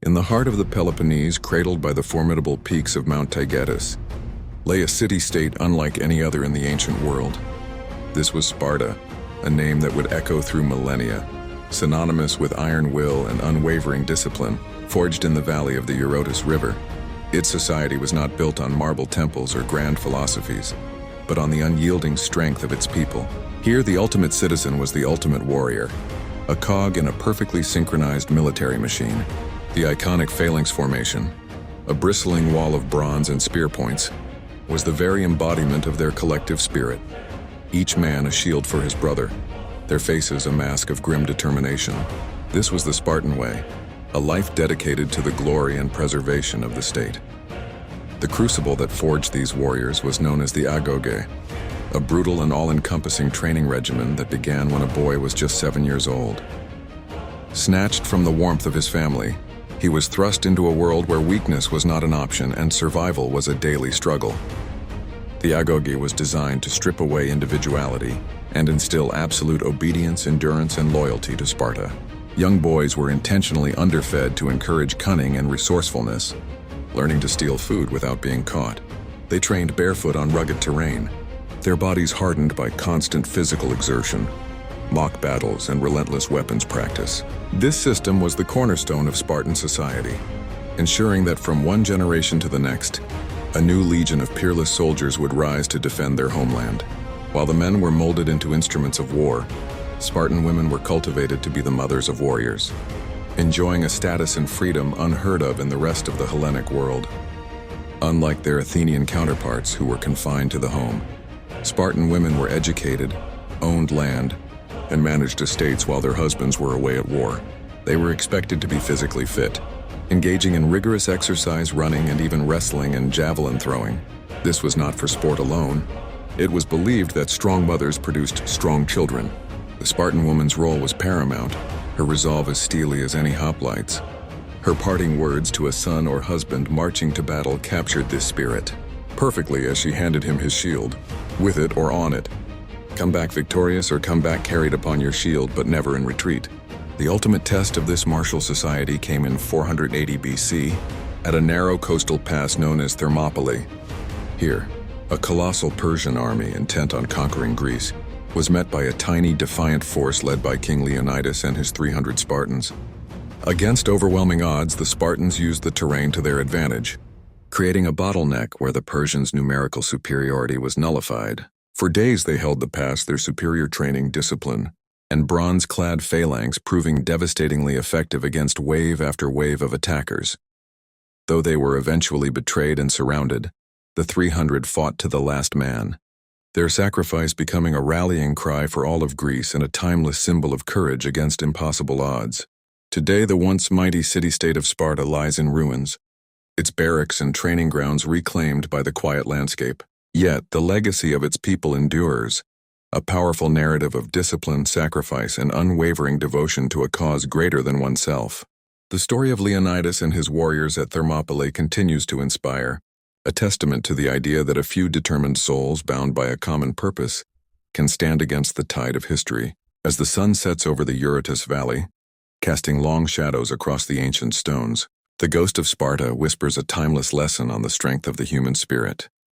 In the heart of the Peloponnese, cradled by the formidable peaks of Mount Taygetus, lay a city-state unlike any other in the ancient world. This was Sparta, a name that would echo through millennia, synonymous with iron will and unwavering discipline, forged in the valley of the Eurotas River. Its society was not built on marble temples or grand philosophies, but on the unyielding strength of its people. Here, the ultimate citizen was the ultimate warrior, a cog in a perfectly synchronized military machine. The iconic phalanx formation, a bristling wall of bronze and spear points, was the very embodiment of their collective spirit. Each man a shield for his brother, their faces a mask of grim determination. This was the Spartan way, a life dedicated to the glory and preservation of the state. The crucible that forged these warriors was known as the agoge, a brutal and all-encompassing training regimen that began when a boy was just 7 years old. Snatched from the warmth of his family, he was thrust into a world where weakness was not an option and survival was a daily struggle. The agoge was designed to strip away individuality and instill absolute obedience, endurance, and loyalty to Sparta. Young boys were intentionally underfed to encourage cunning and resourcefulness, learning to steal food without being caught. They trained barefoot on rugged terrain, their bodies hardened by constant physical exertion, mock battles, and relentless weapons practice. This system was the cornerstone of Spartan society, ensuring that from one generation to the next, a new legion of peerless soldiers would rise to defend their homeland. While the men were molded into instruments of war, Spartan women were cultivated to be the mothers of warriors, enjoying a status and freedom unheard of in the rest of the Hellenic world. Unlike their Athenian counterparts who were confined to the home, Spartan women were educated, owned land, and managed estates while their husbands were away at war. They were expected to be physically fit, engaging in rigorous exercise, running, and even wrestling and javelin throwing. This was not for sport alone. It was believed that strong mothers produced strong children. The Spartan woman's role was paramount, her resolve as steely as any hoplites. Her parting words to a son or husband marching to battle captured this spirit perfectly as she handed him his shield, with it or on it. Come back victorious or come back carried upon your shield, but never in retreat. The ultimate test of this martial society came in 480 BC at a narrow coastal pass known as Thermopylae. Here, a colossal Persian army intent on conquering Greece was met by a tiny, defiant force led by King Leonidas and his 300 Spartans. Against overwhelming odds, the Spartans used the terrain to their advantage, creating a bottleneck where the Persians' numerical superiority was nullified. For days they held the pass, their superior training, discipline, and bronze-clad phalanx proving devastatingly effective against wave after wave of attackers. Though they were eventually betrayed and surrounded, the 300 fought to the last man, their sacrifice becoming a rallying cry for all of Greece and a timeless symbol of courage against impossible odds. Today, the once mighty city-state of Sparta lies in ruins, its barracks and training grounds reclaimed by the quiet landscape. Yet, the legacy of its people endures, a powerful narrative of discipline, sacrifice, and unwavering devotion to a cause greater than oneself. The story of Leonidas and his warriors at Thermopylae continues to inspire, a testament to the idea that a few determined souls bound by a common purpose can stand against the tide of history. As the sun sets over the Eurotas Valley, casting long shadows across the ancient stones, the ghost of Sparta whispers a timeless lesson on the strength of the human spirit.